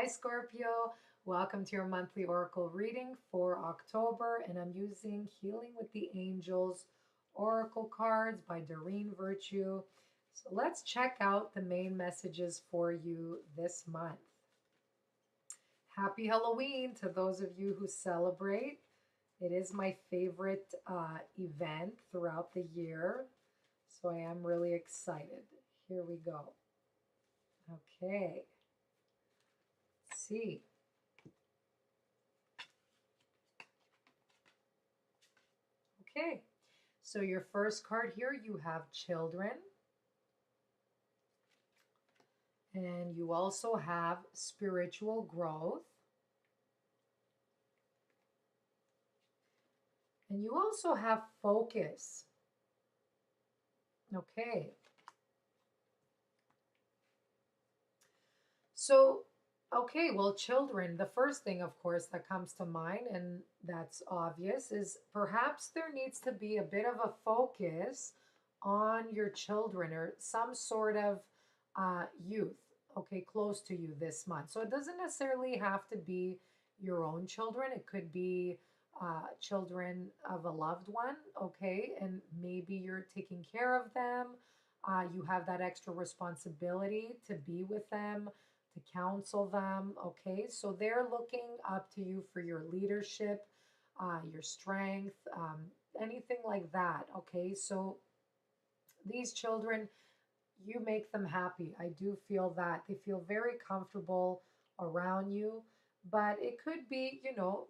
Hi, Scorpio. Welcome to your monthly oracle reading for October, and I'm using Healing with the Angels oracle cards by Doreen Virtue. So let's check out the main messages for you this month. Happy Halloween to those of you who celebrate. It is my favorite event throughout the year, so I am really excited. Here we go. Okay, let's see. Okay, so your first card here, you have children, and you also have spiritual growth, and you also have focus. Okay, so, okay, well, children, the first thing, of course, that comes to mind, and that's obvious, is perhaps there needs to be a bit of a focus on your children or some sort of youth, okay, close to you this month. So it doesn't necessarily have to be your own children, it could be children of a loved one, okay, and maybe you're taking care of them. You have that extra responsibility to be with them, to counsel them. Okay, so they're looking up to you for your leadership, your strength, anything like that. Okay, so these children, you make them happy. I do feel that they feel very comfortable around you. But it could be,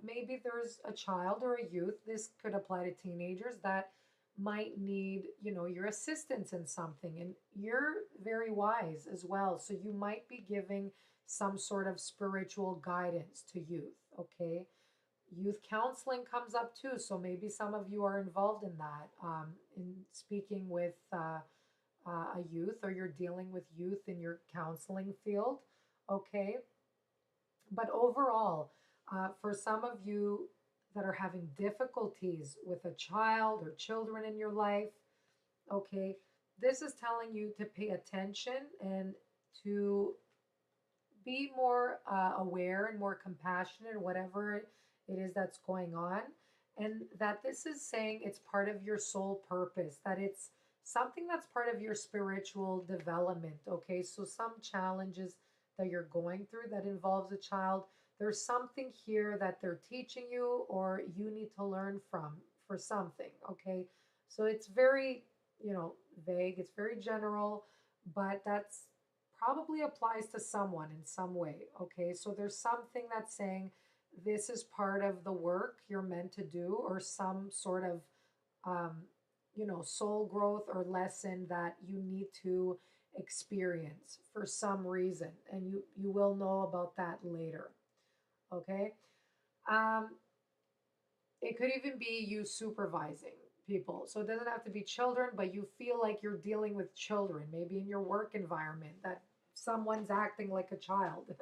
maybe there's a child or a youth, this could apply to teenagers that might need, your assistance in something. And you're very wise as well. So you might be giving some sort of spiritual guidance to youth, okay? Youth counseling comes up too. So maybe some of you are involved in that, in speaking with a youth, or you're dealing with youth in your counseling field, okay? But overall, for some of you that are having difficulties with a child or children in your life, okay, this is telling you to pay attention and to be more aware and more compassionate, whatever it is that's going on. And that this is saying it's part of your soul purpose, that it's something that's part of your spiritual development. Okay, so some challenges that you're going through that involves a child, there's something here that they're teaching you or you need to learn from for something. Okay, so it's very, vague, it's very general, but that's probably applies to someone in some way. Okay, so there's something that's saying this is part of the work you're meant to do, or some sort of, um, soul growth or lesson that you need to experience for some reason. And you will know about that later. Okay. Um, it could even be you supervising people. So it doesn't have to be children, but you feel like you're dealing with children, maybe in your work environment, that someone's acting like a child.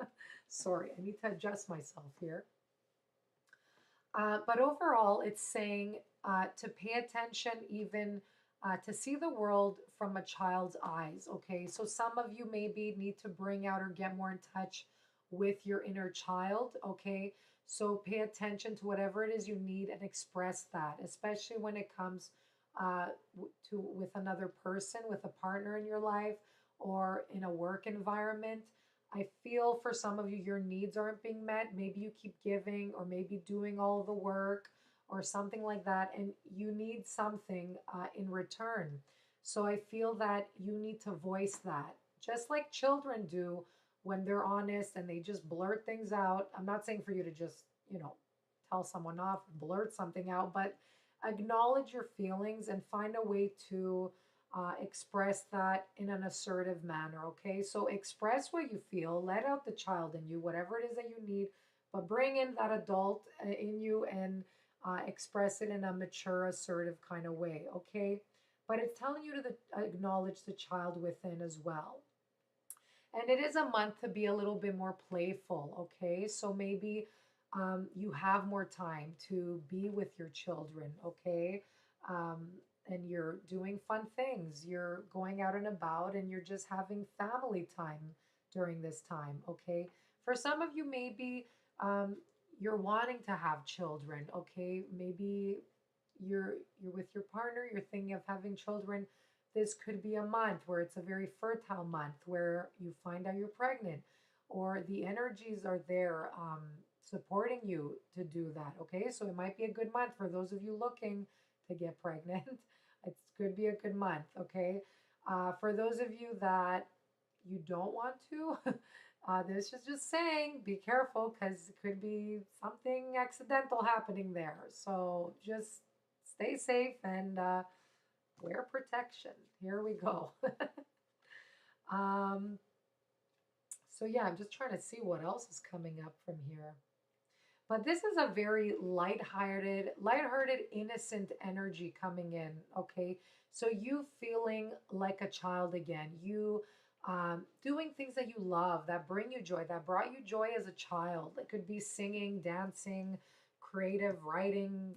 Sorry, I need to adjust myself here. But overall, it's saying to pay attention, even to see the world from a child's eyes. Okay, so some of you maybe need to bring out or get more in touch with your inner child. Okay, so pay attention to whatever it is you need and express that, especially when it comes to with another person, with a partner in your life, or in a work environment. I feel for some of you, your needs aren't being met. Maybe you keep giving, or maybe doing all the work, or something like that, and you need something in return. So I feel that you need to voice that, just like children do when they're honest and they just blurt things out. I'm not saying for you to just, tell someone off, blurt something out, but acknowledge your feelings and find a way to express that in an assertive manner. Okay, so express what you feel, let out the child in you, whatever it is that you need, but bring in that adult in you and express it in a mature, assertive kind of way. Okay, but it's telling you to acknowledge the child within as well. And it is a month to be a little bit more playful. Okay, so maybe you have more time to be with your children. Okay, um, and you're doing fun things. You're going out and about and you're just having family time during this time. Okay, For some of you, maybe um, you're wanting to have children. Okay, maybe you're with your partner, you're thinking of having children. This could be a month where it's a very fertile month where you find out you're pregnant, or the energies are there supporting you to do that. Okay, so it might be a good month for those of you looking to get pregnant. It could be a good month. Okay, for those of you that you don't want to, this is just saying be careful because it could be something accidental happening there. So just stay safe and wear protection. Here we go. um, so yeah, I'm just trying to see what else is coming up from here. But this is a very lighthearted, innocent energy coming in. Okay, so you feeling like a child again. You doing things that you love, that bring you joy, that brought you joy as a child. It could be singing, dancing, creative writing,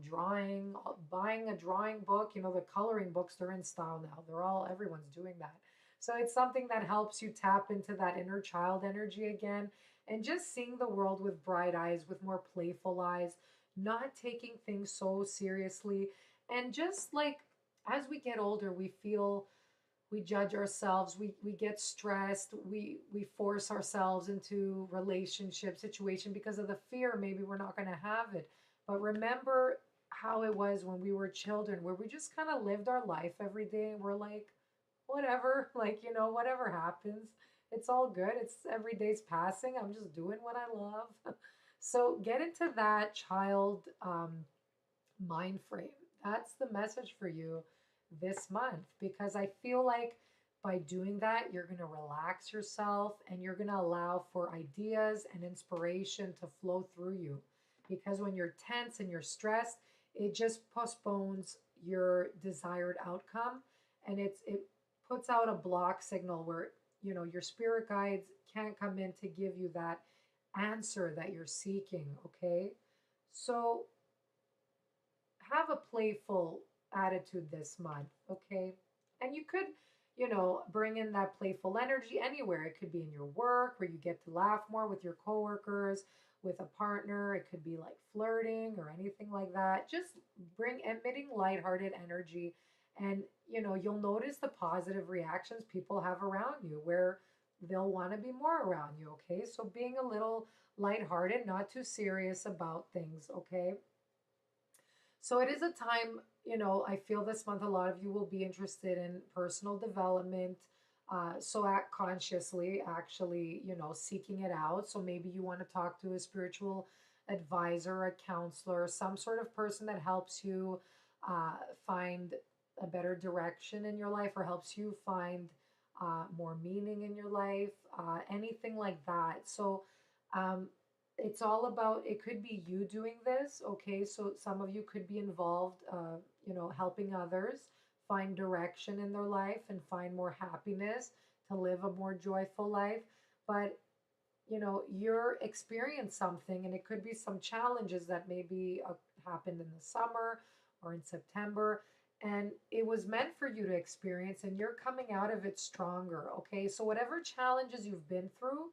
drawing, buying a drawing book, the coloring books, they're in style now. Everyone's doing that. So it's something that helps you tap into that inner child energy again and just seeing the world with bright eyes, with more playful eyes, not taking things so seriously. And just like as we get older, we judge ourselves, we get stressed, we force ourselves into relationship situation because of the fear maybe we're not going to have it. But remember how it was when we were children, where we just kind of lived our life every day and we're like, whatever, like, whatever happens, it's all good. It's every day's passing. I'm just doing what I love. So get into that child mind frame. That's the message for you this month because I feel like by doing that, you're going to relax yourself and you're going to allow for ideas and inspiration to flow through you. Because when you're tense and you're stressed, it just postpones your desired outcome and it puts out a block signal where your spirit guides can't come in to give you that answer that you're seeking. Okay, so have a playful attitude this month, okay? And you could, bring in that playful energy anywhere. It could be in your work where you get to laugh more with your coworkers, with a partner. It could be like flirting or anything like that. Just bring emitting lighthearted energy and you'll notice the positive reactions people have around you where they'll want to be more around you, okay? So being a little lighthearted, not too serious about things, okay? So it is a time, I feel this month a lot of you will be interested in personal development. So act consciously, actually, seeking it out. So maybe you want to talk to a spiritual advisor, a counselor, some sort of person that helps you find a better direction in your life or helps you find more meaning in your life, anything like that. So um, it's all about, it could be you doing this, okay? So some of you could be involved, helping others find direction in their life and find more happiness to live a more joyful life. But, you're experiencing something and it could be some challenges that maybe happened in the summer or in September. And it was meant for you to experience, and you're coming out of it stronger, okay? So, whatever challenges you've been through,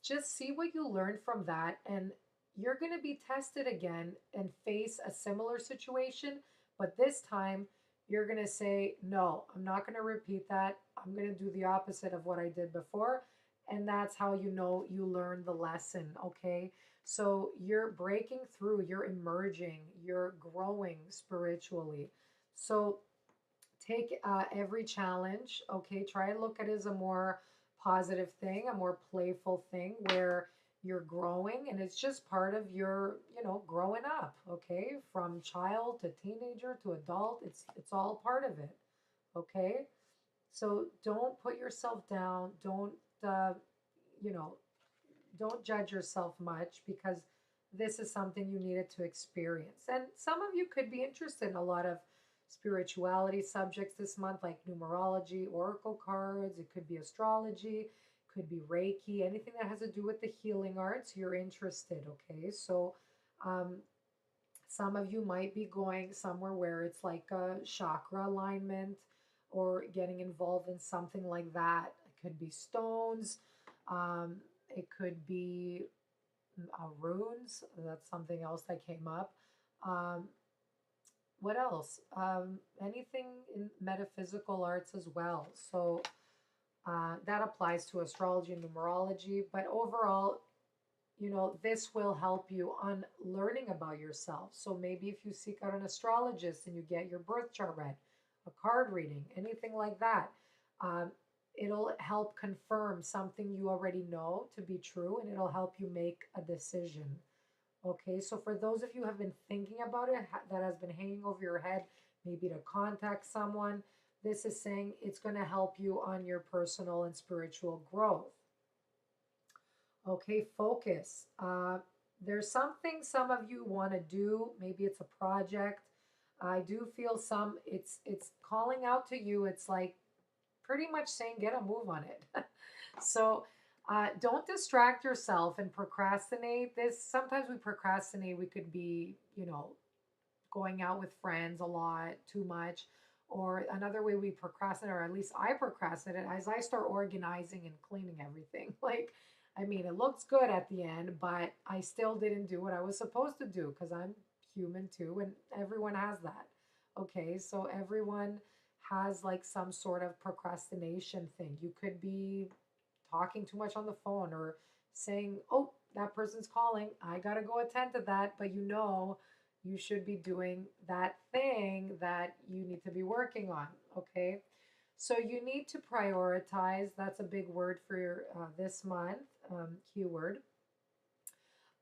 just see what you learned from that, and you're going to be tested again and face a similar situation. But this time, you're going to say, no, I'm not going to repeat that. I'm going to do the opposite of what I did before. And that's how you learn the lesson, okay? So you're breaking through, you're emerging, you're growing spiritually. So take every challenge, okay? Try and look at it as a more positive thing, a more playful thing where you're growing and it's just part of your, growing up, okay? From child to teenager to adult, it's all part of it, okay? So don't put yourself down. Uh, you know, don't judge yourself much because this is something you needed to experience. And some of you could be interested in a lot of spirituality subjects this month, like numerology, oracle cards, it could be astrology, could be Reiki, anything that has to do with the healing arts, you're interested, okay? So, um, some of you might be going somewhere where it's like a chakra alignment or getting involved in something like that. It could be stones, It could be runes. That's something else that came up. Um, what else? Anything in metaphysical arts as well. So that applies to astrology and numerology. But overall, this will help you on learning about yourself. So maybe if you seek out an astrologist and you get your birth chart read, a card reading, anything like that, um, it'll help confirm something you already know to be true, and it'll help you make a decision. Okay, so for those of you who have been thinking about it, that has been hanging over your head, maybe to contact someone, this is saying it's going to help you on your personal and spiritual growth. Okay, focus. There's something some of you want to do. Maybe it's a project. I do feel it's calling out to you. It's like pretty much saying get a move on it. So don't distract yourself and procrastinate. This sometimes we procrastinate. We could be, going out with friends a lot, too much. Or another way we procrastinate, or at least I procrastinate, as I start organizing and cleaning everything. Like, I mean, it looks good at the end, but I still didn't do what I was supposed to do because I'm human too, and everyone has that. Okay, so everyone has like some sort of procrastination thing. You could be talking too much on the phone or saying, oh, that person's calling. I got to go attend to that. But you should be doing that thing that you need to be working on. Okay. So you need to prioritize. That's a big word for your, this month, keyword.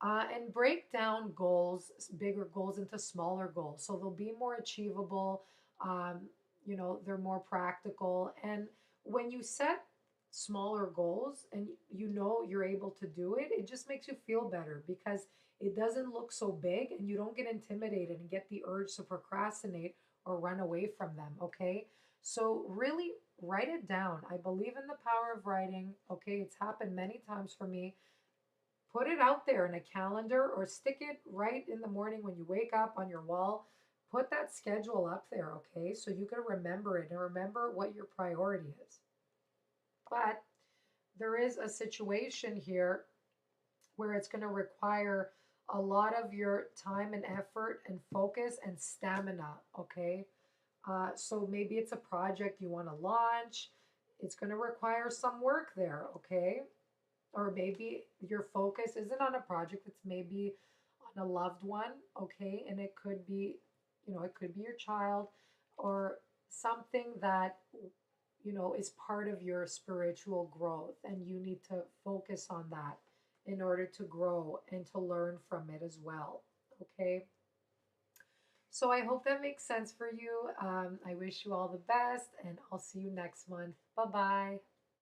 And break down goals, bigger goals into smaller goals. So they'll be more achievable. Um, they're more practical. And when you set smaller goals and you're able to do it, it just makes you feel better because it doesn't look so big and you don't get intimidated and get the urge to procrastinate or run away from them. Okay. So really write it down. I believe in the power of writing. Okay. It's happened many times for me. Put it out there in a calendar or stick it right in the morning when you wake up on your wall. Put that schedule up there, okay? So you can remember it and remember what your priority is. But there is a situation here where it's going to require a lot of your time and effort and focus and stamina, okay? So maybe it's a project you want to launch. It's going to require some work there, okay? Or maybe your focus isn't on a project, it's maybe on a loved one, okay? And it could be, it could be your child or something that, is part of your spiritual growth. And you need to focus on that in order to grow and to learn from it as well, okay? So I hope that makes sense for you. I wish you all the best, and I'll see you next month. Bye bye.